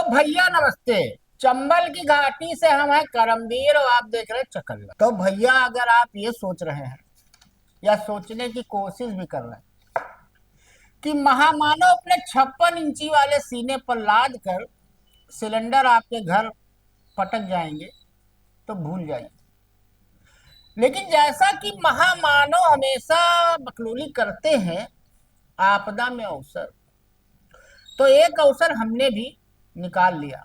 भैया नमस्ते। चंबल की घाटी से हम हैं करमवीर और आप देख रहे हैं चकल्ला। तो भैया अगर आप ये सोच रहे हैं या सोचने की कोशिश भी कर रहे हैं कि महामानव अपने 56 इंची वाले सीने पर लाद कर सिलेंडर आपके घर पटक जाएंगे तो भूल जाइए। लेकिन जैसा कि महामानव हमेशा बकलोली करते हैं आपदा में अवसर, तो एक अवसर हमने भी निकाल लिया।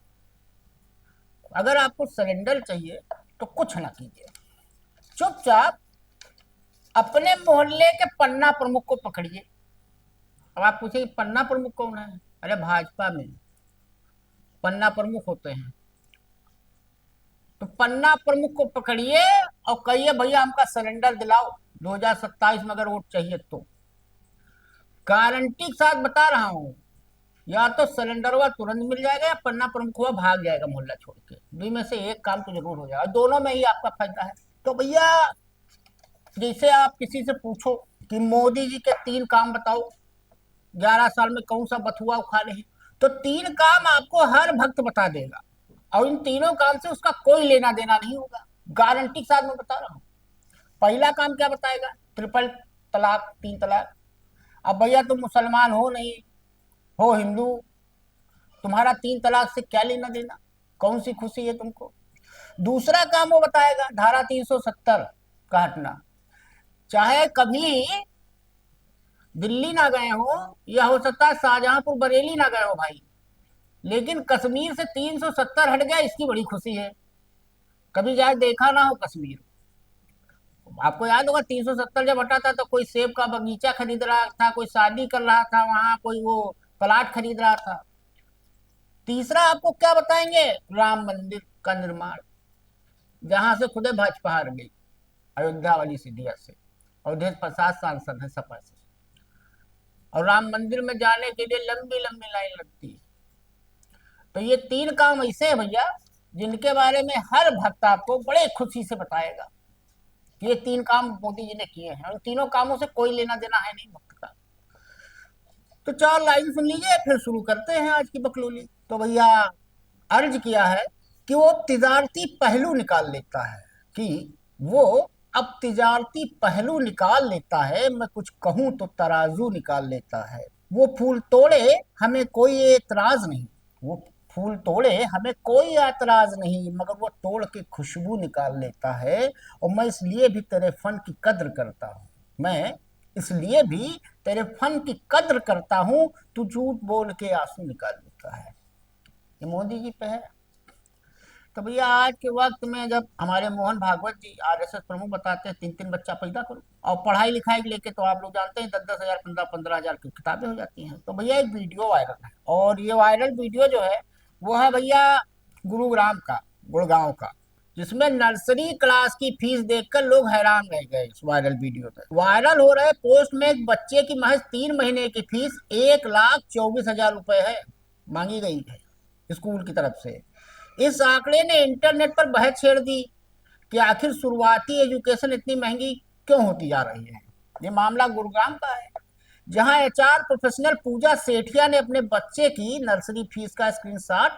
अगर आपको सिलेंडर चाहिए तो कुछ ना कीजिए, चुपचाप अपने मोहल्ले के पन्ना प्रमुख को पकड़िए। अब आप पूछेंगे पन्ना प्रमुख कौन है? अरे भाजपा में पन्ना प्रमुख होते हैं। तो पन्ना प्रमुख को पकड़िए और कहिए भैया हमका सिलेंडर दिलाओ 2027 में अगर वोट चाहिए तो। गारंटी के साथ बता रहा हूं, या तो सिलेंडर हुआ तुरंत मिल जाएगा या पन्ना प्रमुख हुआ भाग जाएगा मोहल्ला छोड़ के। दुई में से एक काम तो जरूर हो जाएगा, दोनों में ही आपका फायदा है। तो भैया जैसे आप किसी से पूछो कि मोदी जी के 3 काम बताओ 11 साल में कौन सा बथुआ उखाड़े हैं, तो 3 काम आपको हर भक्त बता देगा और इन तीनों काम से उसका कोई लेना देना नहीं होगा। गारंटी के साथ मैं बता रहा हूँ। पहला काम क्या बताएगा? ट्रिपल तलाक, 3 तलाक। अब भैया तुम मुसलमान हो नहीं हो हिंदू, तुम्हारा 3 तलाक से क्या लेना देना, कौन सी खुशी है तुमको? दूसरा काम वो बताएगा धारा 370 का हटना। चाहे कभी दिल्ली ना गए हो या हो सकता है शाहजहांपुर बरेली ना गए हो भाई, लेकिन कश्मीर से 370 हट गया, इसकी बड़ी खुशी है। कभी जाए देखा ना हो कश्मीर। आपको याद होगा 370 जब हटा था तो कोई सेब का बगीचा खरीद रहा था, कोई शादी कर रहा था वहां, कोई वो प्लाट खरीद रहा था। तीसरा आपको क्या बताएंगे? राम मंदिर का निर्माण, जहां से खुदे भाजपा हार गई अयोध्या वाली सीढ़िया से, अयोध्या प्रसाद सांसद है सपा से। और राम मंदिर में जाने के लिए लंबी लंबी लाइन लगती है। तो ये 3 काम ऐसे है भैया जिनके बारे में हर भक्त आपको बड़े खुशी से बताएगा कि ये 3 काम मोदी जी ने किए हैं और तीनों कामों से कोई लेना देना है नहीं भक्त का। तो 4 लाइन सुन लीजिए फिर शुरू करते हैं आज की बकलोली। तो भैया अर्ज किया है कि वो तिजारती पहलू निकाल लेता है, कि वो अब तिजारती पहलू निकाल लेता है। मैं कुछ कहूं तो तराजू निकाल लेता है। वो फूल तोड़े हमें कोई एतराज नहीं, वो फूल तोड़े हमें कोई एतराज नहीं, मगर वो तोड़ के खुशबू निकाल लेता है। और मैं इसलिए भी तेरे फन की कद्र करता हूँ, मैं इसलिए भी तेरे फन की कद्र करता हूँ, तू झूठ बोल के आंसू निकाल लेता है। ये मोदी जी पे है। तो भैया आज के वक्त में जब हमारे मोहन भागवत जी आरएसएस प्रमुख बताते हैं 3 3 बच्चा पैदा करो, और पढ़ाई लिखाई लेके तो आप लोग जानते हैं 10 10 हजार 15 15 हजार की किताबें हो जाती हैं। तो भैया एक वीडियो वायरल है, और ये वायरल वीडियो जो है वो है भैया गुरुग्राम का, गुड़गांव का, जिसमें नर्सरी क्लास की फीस देखकर लोग हैरान रह गए। इस वायरल वीडियो में वायरल हो रहे पोस्ट में एक बच्चे की महज 3 महीने की फीस 1,24,000 रुपए है, मांगी गई है स्कूल की तरफ से। इस आंकड़े ने इंटरनेट पर बहस छेड़ दी कि आखिर शुरुआती एजुकेशन इतनी महंगी क्यों होती जा रही है। ये मामला गुरुग्राम का है, जहां एचआर प्रोफेशनल पूजा सेठिया ने अपने बच्चे की नर्सरी फीस का screenshot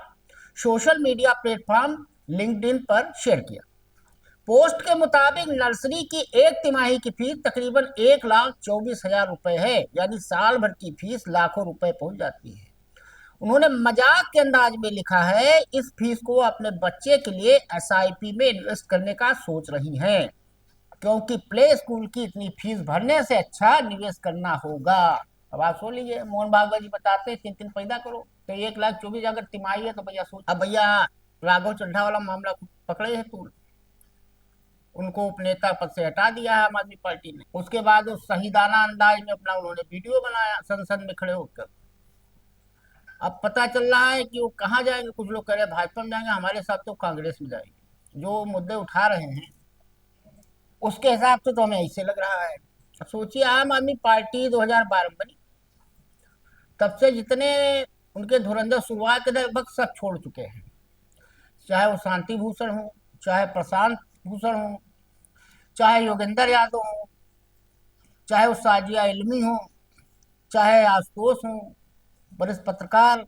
social media platform LinkedIn पर शेयर किया। पोस्ट के मुताबिक नर्सरी की एक तिमाही की फीस तकरीबन 1,24,000 रुपए है, यानी साल भर की फीस लाखों रुपए पहुंच जाती है। उन्होंने मजाक के अंदाज में लिखा है इस फीस को अपने बच्चे के लिए एसआईपी में इन्वेस्ट करने का सोच रही हैं, क्योंकि प्ले स्कूल की इतनी फीस भरने से अच्छा निवेश करना होगा। अब आप सोच लीजिए, मोहन भागवत जी बताते हैं 3 3 पैदा करो, तो 1,24,000 अगर तिमाही है तो भैया सोच। अब भैया राघव चड्ढा वाला मामला पकड़े है तूल, उनको उपनेता पद से हटा दिया है आम आदमी पार्टी ने। उसके बाद उस शहीदाना अंदाज में अपना उन्होंने वीडियो बनाया संसद में खड़े होकर। अब पता चल रहा है कि वो कहाँ जाएंगे। कुछ लोग कह रहे हैं भाजपा में जाएंगे, हमारे साथ तो कांग्रेस में जाएंगे। जो मुद्दे उठा रहे हैं उसके हिसाब से तो हमें ऐसे लग रहा है। अब सोचिए आम आदमी पार्टी 2012 में बनी, तब से जितने उनके धुरंधर शुरुआत के लगभग सब छोड़ चुके हैं, चाहे वो शांति भूषण हो, चाहे प्रशांत भूषण हो, चाहे योगेंद्र यादव हो, चाहे वो साजिया इल्मी हो, चाहे आशुतोष हो, वरिष्ठ पत्रकार,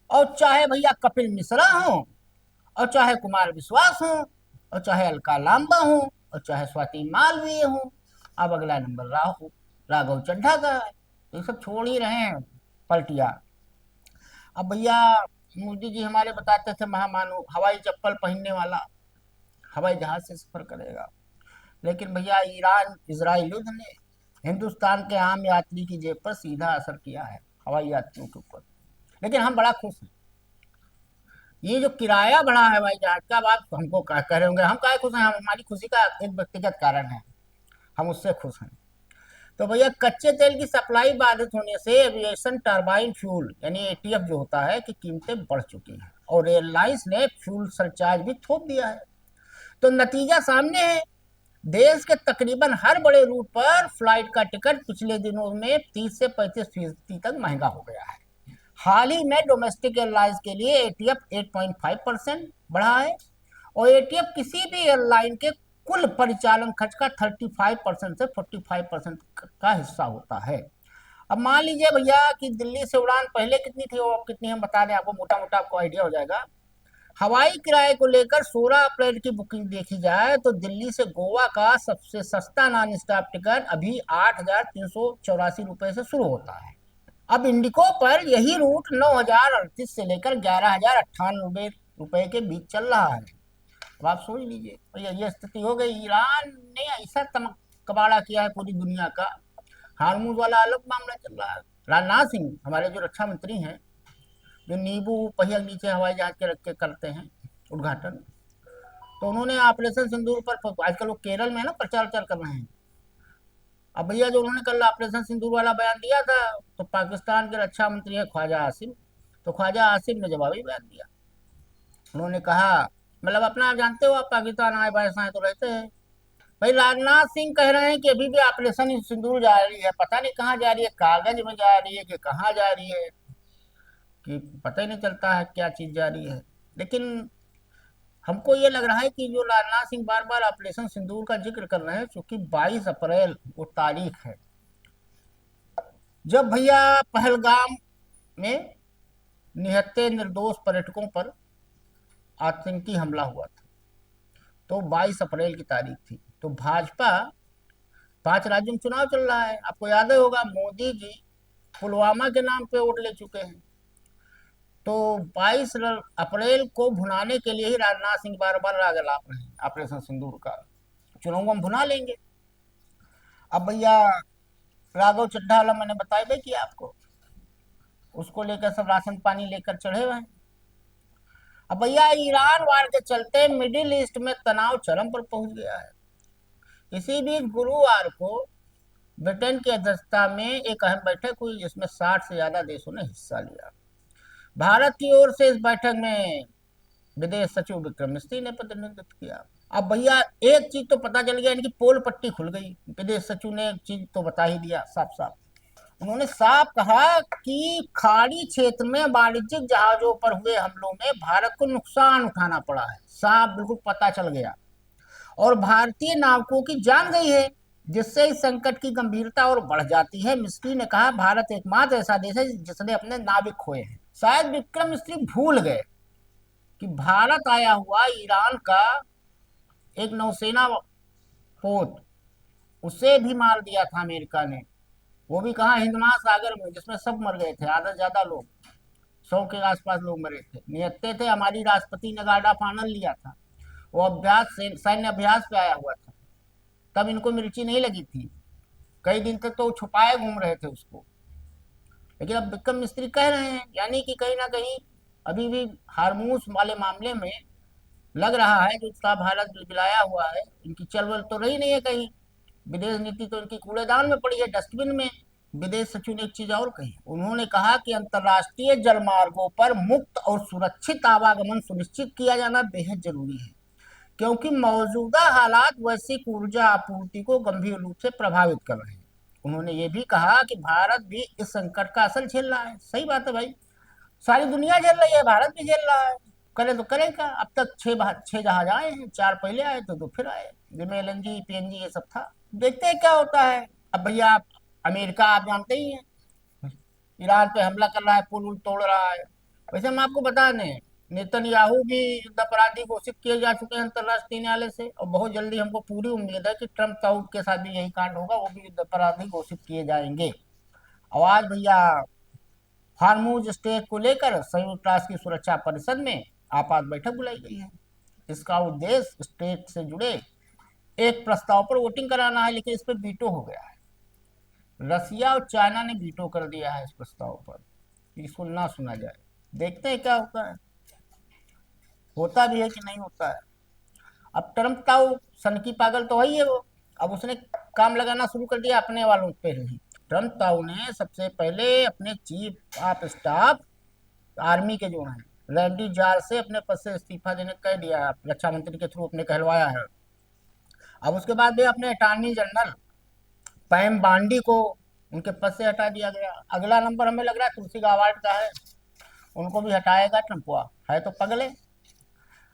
और चाहे भैया कपिल मिश्रा हो, और चाहे कुमार विश्वास हो, और चाहे अलका लांबा हो, और चाहे स्वाति मालवीय हो, अब अगला नंबर राघव चड्ढा का है। तो ये सब छोड़ ही रहे हैं पलटिया। अब भैया मोदी जी हमारे बताते थे महामानव हवाई चप्पल पहनने वाला हवाई जहाज से सफर करेगा, लेकिन भैया ईरान इजराइल युद्ध ने हिंदुस्तान के आम यात्री की जेब पर सीधा असर किया है, हवाई यात्रियों के ऊपर। लेकिन हम बड़ा खुश हैं। ये जो किराया बढ़ा है हवाई जहाज का, अब आप हमको कह रहे होंगे हम काहे खुश हैं, हमारी खुशी का एक व्यक्तिगत कारण है, हम उससे खुश हैं। तो भैया कच्चे तेल की सप्लाई बाधित होने से एविएशन टरबाइन फ्यूल यानी एटीएफ जो होता है की कीमतें बढ़ चुकी हैं, और एयरलाइंस ने फ्यूल सरचार्ज भी थोप दिया है। तो नतीजा सामने है, देश के तकरीबन हर बड़े रूट पर फ्लाइट का टिकट पिछले दिनों में 30 से 35% तक महंगा हो गया है। हाल ही में डोमेस्टिक एयरलाइंस के लिए एटीएफ 8.5% बढ़ा है, और एटीएफ किसी भी एयरलाइन के कुल परिचालन खर्च का 35% से 45% का हिस्सा होता है। अब मान लीजिए भैया कि दिल्ली से उड़ान पहले कितनी थी और अब कितनी, हम बता दें आपको, मोटा मोटा आपको आइडिया हो जाएगा। हवाई किराए को लेकर 16 अप्रैल की बुकिंग देखी जाए तो दिल्ली से गोवा का सबसे सस्ता नॉन स्टॉप टिकट अभी 8,384 रुपए से शुरू होता है। अब इंडिको पर यही रूट 9,038 से लेकर 11,098 रुपए के बीच चल रहा है। अब आप सोच लीजिए भैया, ये स्थिति हो गई। ईरान ने ऐसा कबाड़ा किया है पूरी दुनिया का, हार्मूज वाला अलग मामला चल रहा है। राजनाथ सिंह हमारे जो रक्षा मंत्री हैं, जो नींबू पहिया नीचे हवाई जहाज के रख के करते हैं उद्घाटन, तो उन्होंने ऑपरेशन सिंदूर पर, आजकल वो केरल में ना प्रचार प्रचार कर रहे हैं। अब भैया जो उन्होंने कल ऑपरेशन सिंदूर वाला बयान दिया था, तो पाकिस्तान के रक्षा मंत्री है ख्वाजा आसिम, तो ख्वाजा आसिम ने जवाबी बयान दिया। उन्होंने कहा, मतलब अपना आप जानते हो, आप पाकिस्तान आए बाएं आए तो रहते हैं भाई। राजनाथ सिंह कह रहे हैं कि अभी भी ऑपरेशन सिंदूर जारी है, पता नहीं कहाँ जा रही है, कागज में जा रही है कि कहाँ जा रही है, कि पता ही नहीं चलता है क्या चीज जा रही है। लेकिन हमको ये लग रहा है कि जो राजनाथ सिंह बार बार ऑपरेशन सिंदूर का जिक्र कर रहे हैं, क्योंकि 22 अप्रैल वो तारीख है जब भैया पहलगाम में निहत्थे निर्दोष पर्यटकों पर आतंकी हमला हुआ था। तो 22 अप्रैल की तारीख थी। तो भाजपा 5 राज्यों में चुनाव चल रहा है, आपको याद होगा मोदी जी पुलवामा के नाम पे वोट ले चुके हैं। तो 22 अप्रैल को भुनाने के लिए ही राजनाथ सिंह बार बार राग अलाप रहे हैं ऑपरेशन सिंदूर का, चुनाव हम भुना लेंगे। अब भैया राघव चड्ढा वाला मैंने बताया कि आपको, उसको लेकर सब राशन पानी लेकर चढ़े हुए हैं। अब भैया ईरान वार के चलते मिडिल ईस्ट में तनाव चरम पर पहुंच गया है। इसी बीच गुरुवार को ब्रिटेन की अध्यक्षता में एक अहम बैठक हुई, जिसमें 60 से ज्यादा देशों ने हिस्सा लिया। भारत की ओर से इस बैठक में विदेश सचिव विक्रम मिस्री ने प्रतिनिधित्व किया। अब भैया एक चीज तो पता चल गया, इनकी पोल पट्टी खुल गई। विदेश सचिव ने एक चीज तो बता ही दिया साफ साफ, उन्होंने साफ कहा कि खाड़ी क्षेत्र में वाणिज्यिक जहाजों पर हुए हमलों में भारत को नुकसान उठाना पड़ा है, साफ बिल्कुल पता चल गया, और भारतीय नाविकों की जान गई है, जिससे इस संकट की गंभीरता और बढ़ जाती है। मिस्त्री ने कहा, भारत एकमात्र ऐसा देश है जिसने अपने नाविक खोए हैं। शायद विक्रम मिस्त्री भूल गए कि भारत आया हुआ ईरान का एक नौसेना पोत, उसे भी मार दिया था अमेरिका ने, वो भी कहा हिंद महासागर में, जिसमें सब मर गए थे, आधा ज्यादा लोग, 100 के आसपास लोग मरे थे, निहत्थे थे। हमारी राष्ट्रपति ने गार्ड ऑफ ऑनर लिया था, वो अभ्यास सैन्य अभ्यास पे आया हुआ था, तब इनको मिर्ची नहीं लगी थी, कई दिन तक तो छुपाए घूम रहे थे उसको। लेकिन अब विक्रम मिस्त्री कह रहे हैं, यानी कि कहीं ना कहीं अभी भी हारमूस वाले मामले में लग रहा है कि इसका भारत बिलाया हुआ है, इनकी चलवल तो रही नहीं है कहीं, विदेश नीति तो इनकी कूड़ेदान में पड़ी है, डस्टबिन में। विदेश सचिव ने एक चीज और कही, उन्होंने कहा कि अंतर्राष्ट्रीय जलमार्गों पर मुक्त और सुरक्षित आवागमन सुनिश्चित किया जाना बेहद जरूरी है, क्योंकि मौजूदा हालात वैश्विक ऊर्जा आपूर्ति को गंभीर रूप से प्रभावित कर रहे हैं। उन्होंने ये भी कहा कि भारत भी इस संकट का असर झेल रहा है। सही बात है भाई, सारी दुनिया झेल रही है, भारत भी झेल रहा है, करे तो करेगा। अब तक 6 जहाज आए हैं, 4 पहले आए थे, 2 फिर आए, जिनमें एलएनजी पीएनजी ये सब था। देखते हैं क्या होता है। अब भैया अमेरिका आप जानते ही हैं, ईरान पे हमला कर रहा है, पुल तोड़ रहा है, वैसे हम आपको बता दें, नेतन्याहू भी युद्ध अपराधी घोषित किए जा चुके हैं अंतर्राष्ट्रीय न्यायालय से, और बहुत जल्दी हमको पूरी उम्मीद है कि ट्रंप साउद के साथ भी यही कांड होगा, वो भी युद्ध अपराधी घोषित किए जाएंगे। और आज भैया हार्मूज स्ट्रेट को लेकर संयुक्त राष्ट्र की सुरक्षा परिषद में आपात बैठक बुलाई गई है। इसका उद्देश्य स्ट्रेट से जुड़े एक प्रस्ताव पर वोटिंग कराना है, लेकिन इस पर वीटो हो गया है। रसिया और चाइना ने वीटो कर दिया है इस प्रस्ताव पर, इसको ना सुना जाए। देखते हैं क्या होता है, होता भी है कि नहीं होता है। अब ट्रंप का वो सनकी पागल तो वही है वो, अब उसने काम लगाना शुरू कर दिया अपने वालों पे ही। ट्रंप ताऊ ने सबसे पहले अपने चीफ ऑफ स्टाफ आर्मी के जो हैं रैंडी जार से अपने पद से इस्तीफा देने कह दिया, रक्षा मंत्री के थ्रू अपने कहलवाया है। अब उसके बाद भी अपने अटॉर्नी जनरल पैम बांडी को उनके पद से हटा दिया गया। अगला नंबर हमें लग रहा है तुलसी गाबार्ड का है, उनको भी हटाएगा ट्रंप, हुआ है तो पगले।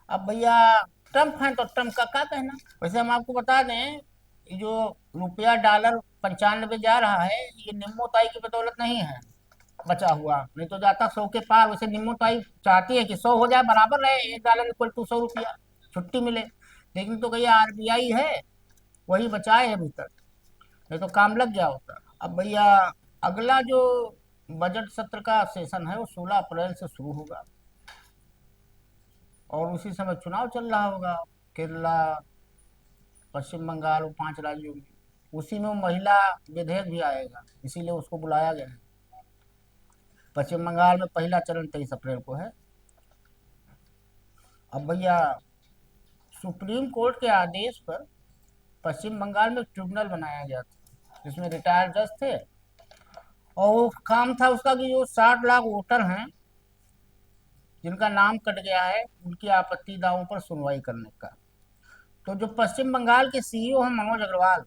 अब भैया ट्रंप है तो ट्रंप का क्या कहना। वैसे हम आपको बता दें, ये जो रुपया डॉलर 95 जा रहा है, ये निम्मो ताई की बदौलत नहीं है बचा हुआ, नहीं तो जाता 100 के पार। वैसे निम्मो ताई चाहती है कि 100 हो जाए, बराबर रहे, $1 इक्वल टू 100 रुपया, छुट्टी मिले। लेकिन तो भैया आरबीआई है, वही बचाए है अभी तक, नहीं तो काम लग गया होता। अब भैया अगला जो बजट सत्र का सेशन है वो 16 अप्रैल से शुरू होगा, और उसी समय चुनाव चल रहा होगा केरला, पश्चिम बंगाल, वो 5 राज्यों में। उसी में वो महिला विधेयक भी आएगा, इसीलिए उसको बुलाया गया है। पश्चिम बंगाल में पहला चरण 23 अप्रैल को है। अब भैया सुप्रीम कोर्ट के आदेश पर पश्चिम बंगाल में ट्रिब्यूनल बनाया गया था, जिसमें रिटायर्ड जज थे, और वो काम था उसका कि जो 60 लाख वोटर हैं जिनका नाम कट गया है, उनकी आपत्ति दावों पर सुनवाई करने का। तो जो पश्चिम बंगाल के सीईओ हैं मनोज अग्रवाल,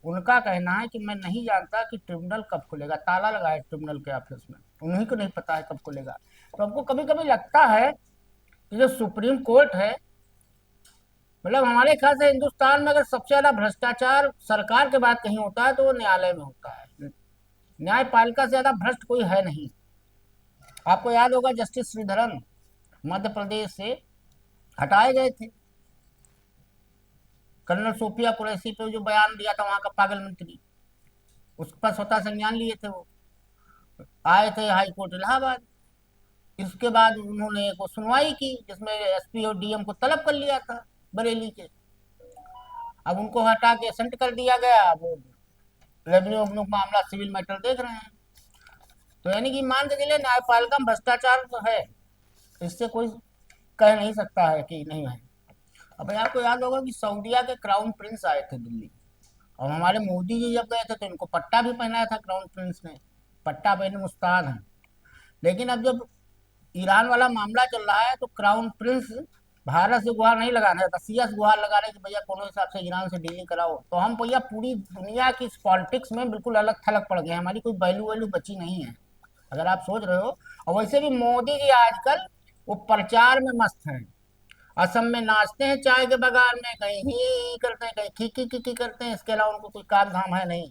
उनका कहना है कि मैं नहीं जानता कि ट्रिब्यूनल कब खुलेगा, ताला लगा है ट्रिब्यूनल के ऑफिस में, उन्हीं को नहीं पता है कब खुलेगा। तो हमको कभी कभी लगता है कि जो सुप्रीम कोर्ट है, मतलब हमारे ख्याल से हिंदुस्तान में अगर सबसे ज्यादा भ्रष्टाचार सरकार के बाद कहीं होता है तो वो न्यायालय में होता है। न्यायपालिका से ज्यादा भ्रष्ट कोई है नहीं। आपको याद होगा जस्टिस श्रीधरन मध्य प्रदेश से हटाए गए थे, कर्नल सोफिया कुरैशी पे जो बयान दिया था वहां का पागल मंत्री, उस पर स्वतः संज्ञान लिए थे। वो आए थे हाई कोर्ट इलाहाबाद, इसके बाद उन्होंने एक सुनवाई की जिसमें एसपी और डीएम को तलब कर लिया था बरेली के। अब उनको हटा के सेंट कर दिया गया, वो रेवेन्यू मामला सिविल मैटर देख रहे हैं। तो यानी कि मान के चलिए न्यायपालिका में भ्रष्टाचार तो है, इससे कोई कह नहीं सकता है कि नहीं है। अब आपको याद होगा कि सऊदीया के क्राउन प्रिंस आए थे दिल्ली, और हमारे मोदी जी जब गए थे तो इनको पट्टा भी पहनाया था क्राउन प्रिंस ने, पट्टा पहने मुस्ताद हैं। लेकिन अब जब ईरान वाला मामला चल रहा है तो क्राउन प्रिंस भारत से गुहार नहीं लगाना है, रसिया से गुहार लगा रहे कि भैया कोनो हिसाब से ईरान से डीलिंग कराओ। तो हम भैया पूरी दुनिया की पॉलिटिक्स में बिल्कुल अलग थलग पड़ गए, हमारी कोई वैल्यू वैल्यू बची नहीं है, अगर आप सोच रहे हो। और वैसे भी मोदी जी आजकल वो प्रचार में मस्त हैं, असम में नाचते हैं चाय के बगान में, कहीं ही करते हैं, कहीं की करते हैं, इसके अलावा उनको कोई काम धाम है नहीं।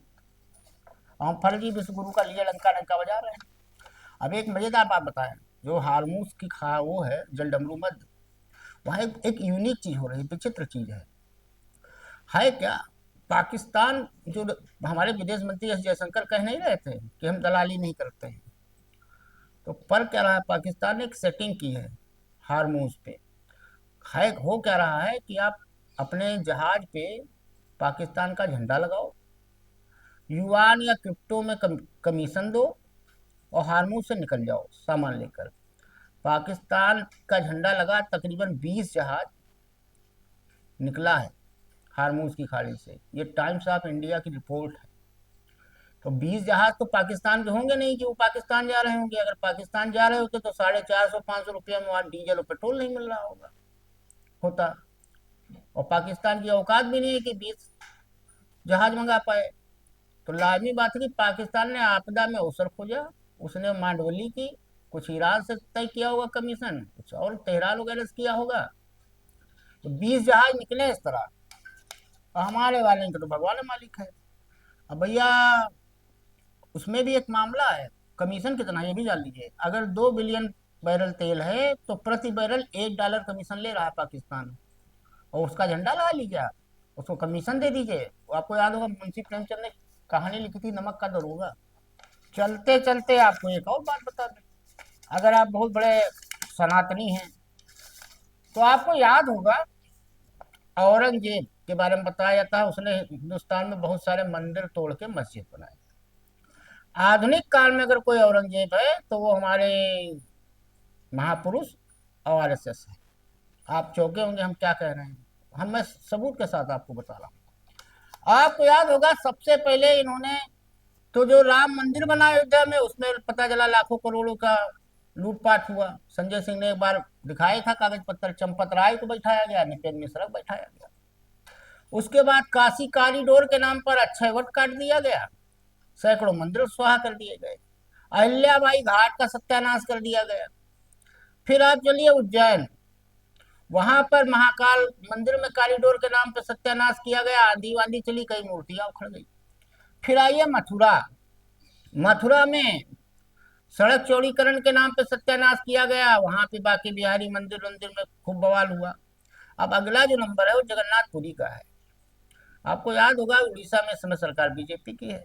हम फर्जी विश्व गुरु का लिए लंका लंका बजा रहे हैं। अब एक मजेदार बात बताएं, जो हारमूस की खा वो है जलडमरू मध्य, वहाँ एक यूनिक चीज हो रही है, विचित्र चीज है क्या। पाकिस्तान जो हमारे विदेश मंत्री एस जयशंकर कह नहीं रहे थे कि हम दलाली नहीं करते हैं, तो पर क्या रहा है, पाकिस्तान ने एक सेटिंग की है हारमूज पे। है हो क्या रहा है कि आप अपने जहाज पे पाकिस्तान का झंडा लगाओ, युआन या क्रिप्टो में कमीशन दो, और हारमूज से निकल जाओ सामान लेकर। पाकिस्तान का झंडा लगा तकरीबन 20 जहाज निकला है हारमूज की खाड़ी से, ये टाइम्स ऑफ इंडिया की रिपोर्ट है। तो 20 जहाज तो पाकिस्तान के होंगे नहीं कि वो पाकिस्तान जा रहे होंगे, अगर पाकिस्तान जा रहे होते तो 450-500 रुपया में वहाँ डीजल और पेट्रोल नहीं मिल रहा होता। और पाकिस्तान की औकात भी नहीं है कि 20 जहाज मंगा पाए। तो लाजमी बात है कि पाकिस्तान ने आपदा में अवसर खोजा, उसने मांडवली की, कुछ ईरान से तय किया होगा कमीशन, कुछ और तेहरान वगैरह से किया होगा, तो 20 जहाज निकले इस तरह। और हमारे वाले के तो भगवान मालिक है। अब भैया उसमें भी एक मामला है, कमीशन कितना ये भी जान लीजिए। अगर 2 बिलियन बैरल तेल है तो प्रति बैरल $1 कमीशन ले रहा है पाकिस्तान, और उसका झंडा लगा लीजिए आप, उसको कमीशन दे दीजिए। वो आपको याद होगा मुंशी प्रेमचंद ने कहानी लिखी थी नमक का दरोगा। चलते चलते आपको एक और बात बता दें, अगर आप बहुत बड़े सनातनी हैं तो आपको याद होगा औरंगजेब के बारे में बताया जाता है, उसने हिंदुस्तान में बहुत सारे मंदिर तोड़ के मस्जिद बनाए। आधुनिक काल में अगर कोई औरंगजेब है तो वो हमारे महापुरुष और आरएसएस है। आप चौंके होंगे हम क्या कह रहे हैं, हम मैं सबूत के साथ आपको बता रहा हूँ। आपको याद होगा सबसे पहले इन्होंने तो जो राम मंदिर बना अयोध्या में, उसमें पता चला लाखों करोड़ों का लूटपाट हुआ। संजय सिंह ने एक बार दिखाया था कागज पत्तर, चंपत राय को बैठाया गया, नृपेंद्र मिश्रा को बैठाया गया। उसके बाद काशी कॉरिडोर के नाम पर अक्षयवट काट दिया गया, सैकड़ों मंदिर स्वाहा कर दिए गए, अहिल्याबाई घाट का सत्यानाश कर दिया गया। फिर आप चलिए उज्जैन, वहां पर महाकाल मंदिर में कॉरिडोर के नाम पर सत्यानाश किया गया, आंधी वांधी चली, कई मूर्तियां उखड़ गई। फिर आइए मथुरा, मथुरा में सड़क चौड़ीकरण के नाम पे सत्यानाश किया गया, वहां पे बाकी बिहारी मंदिर में खूब बवाल हुआ। अब अगला जो नंबर है वो जगन्नाथपुरी का है। आपको याद होगा उड़ीसा में इस समय सरकार बीजेपी की है,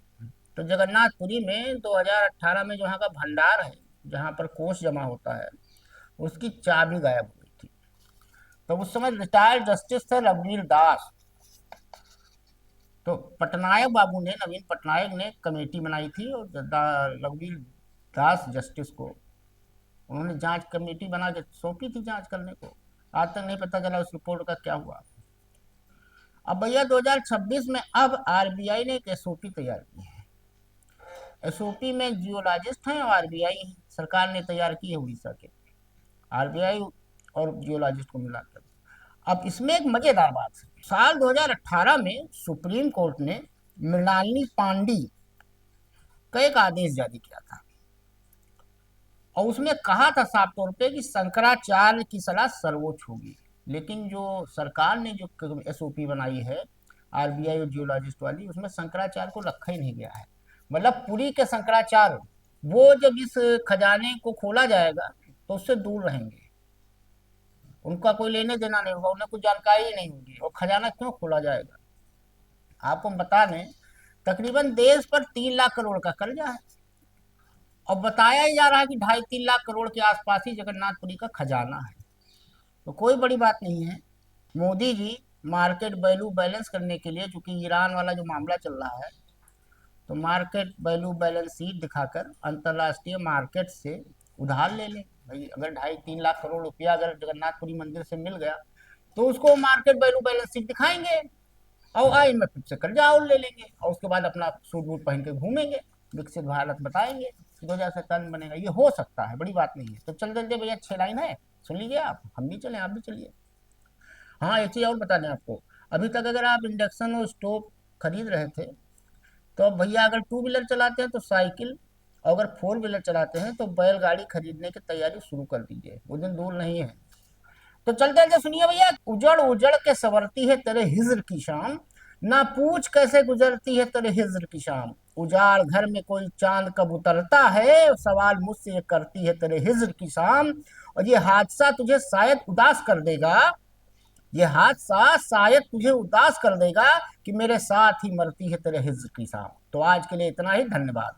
तो जगन्नाथपुरी में 2018 में जो वहाँ का भंडार है, जहाँ पर कोष जमा होता है, उसकी चाबी गायब हुई थी। तो उस समय रिटायर्ड जस्टिस थे रघुवीर दास, तो पटनायक बाबू ने, नवीन पटनायक ने कमेटी बनाई थी और रघुवीर दास जस्टिस को उन्होंने जांच कमेटी बना के सौंपी थी जांच करने को। आज तक नहीं पता चला उस रिपोर्ट का क्या हुआ। अब भैया 2026 में अब आरबीआई ने एक एसओपी तैयार की है। एसओपी में जियोलॉजिस्ट हैं और आरबीआई है, सरकार ने तैयार की है उड़ीसा के, आरबीआई और जियोलॉजिस्ट को मिलाकर। अब इसमें एक मजेदार बात है, साल 2018 में सुप्रीम कोर्ट ने मृणालिनी पांडी का एक आदेश जारी किया था और उसमें कहा था साफ तौर पे कि शंकराचार्य की सलाह सर्वोच्च होगी। लेकिन जो सरकार ने जो एसओपी बनाई है आरबीआई और जियोलॉजिस्ट वाली, उसमें शंकराचार्य को रखा ही नहीं गया है। मतलब पुरी के शंकराचार्य वो जब इस खजाने को खोला जाएगा तो उससे दूर रहेंगे, उनका कोई लेने देना नहीं होगा, उन्हें कुछ जानकारी ही नहीं होगी, और खजाना क्यों खोला जाएगा। आपको बता दें तकरीबन देश पर 3 लाख करोड़ का कर्जा है और बताया ही जा रहा है कि 2.5-3 लाख करोड़ के आसपास ही जगन्नाथपुरी का खजाना है। तो कोई बड़ी बात नहीं है। Modi ji market value balance करने के लिए, चूंकि ईरान वाला जो मामला चल रहा है, तो मार्केट वैल्यू बैलेंस शीट दिखाकर अंतर्राष्ट्रीय मार्केट से उधार ले लें। भाई अगर 2.5-3 लाख करोड़ रुपया अगर जगन्नाथपुरी मंदिर से मिल गया तो उसको मार्केट वैल्यू बैलेंस शीट दिखाएंगे और IMF से कर्जा और ले लेंगे और उसके बाद अपना सूट बूट पहन के घूमेंगे, विकसित भारत बताएंगे, 2057 बनेगा। ये हो सकता है, बड़ी बात नहीं है। तो चल चलते भैया 6 लाइन है, सुन लीजिए आप, हम भी चले, आप भी चलिए। हाँ एक चीज़ और बता दें आपको, अभी तक अगर आप इंडक्शन और स्टोव खरीद रहे थे तो अब भैया अगर 2 व्हीलर चलाते हैं तो साइकिल, और अगर 4 व्हीलर चलाते हैं तो बैलगाड़ी खरीदने की तैयारी शुरू कर दीजिए, वो दिन दूर नहीं है। तो चलते चलते सुनिए भैया, उजड़ उजड़ के संवरती है तेरे हिज्र की शाम, ना पूछ कैसे गुजरती है तेरे हिज्र की शाम, उजाड़ घर में कोई चांद कब उतरता है, सवाल मुझसे ये करती है तेरे हिज्र की शाम, और ये हादसा तुझे शायद उदास कर देगा, ये हादसा शायद तुझे उदास कर देगा कि मेरे साथ ही मरती है तेरे हिज्र की शाम। तो आज के लिए इतना ही, धन्यवाद।